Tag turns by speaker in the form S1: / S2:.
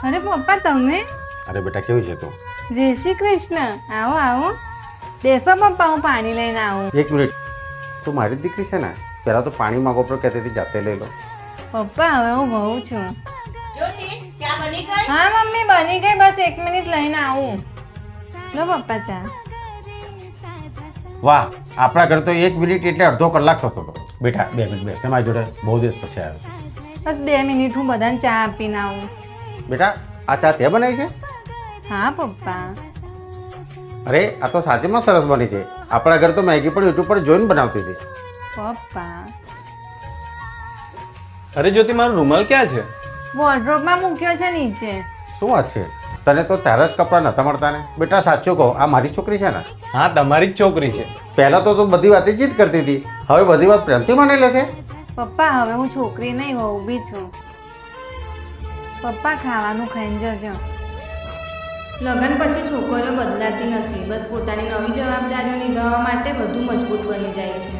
S1: અરે પપ્પા તમે?
S2: અરે બેટા કેવી છે તું?
S1: જય શ્રી કૃષ્ણ. આવો આવો, બેસો પપ્પા, હું પાણી લઈને આવું.
S2: એક મિનિટ, તું મારી જ દીકરી છે ને? પહેલાં તો પાણી માગો પર કહેતી હતી જાતે લઈ લો.
S1: પપ્પા હવે હું વહુ છું.
S3: જ્યોતિ, ચા બની ગઈ?
S1: હા મમ્મી બની ગઈ, બસ 1 મિનિટ લઈને આવું. લો પપ્પા ચા.
S2: વાહ, આપણા ઘર તો 1 મિનિટ એટલે અડધો કલાક થતો હતો. બેટા 2 મિનિટ બેસ, મારી જોડે બહુ દિવસ પછી આવ્યો છું.
S1: બસ 2 મિનિટ હું બધાને ચા આપીને આવું.
S2: બેટા આ ચા તે બનાવી છે?
S1: હા પપ્પા.
S2: અરે આ તો સાચેમાં સરસ બની છે. આપણા ઘર તો મેગી પણ યુટ્યુબ પર જોઈને બનાવતી હતી.
S1: પપ્પા
S4: અરે જ્યોતિ, મારો રૂમાલ ક્યાં છે?
S1: વોર્ડરોબમાં મૂક્યો છે નીચે.
S2: શું વાત છે? તને તો તારા જ કપડાં નતા મળતા ને? બેટા સાચું કહો, આ મારી છોકરી છે ને?
S4: હા, તમારી જ છોકરી છે.
S2: પહેલાં તો તું બધી વાતે જીદ કરતી હતી, હવે બધી વાત પ્રેમથી માની લે છે.
S1: પપ્પા હવે હું છોકરી નહીં, વહુ બી છું. પપ્પા ખાવાનું ખાઈને જજો. લગ્ન પછી છોકરીઓ બદલાતી નથી, બસ પોતાની નવી જવાબદારીઓ નિભાવવા માટે વધુ મજબૂત બની જાય છે.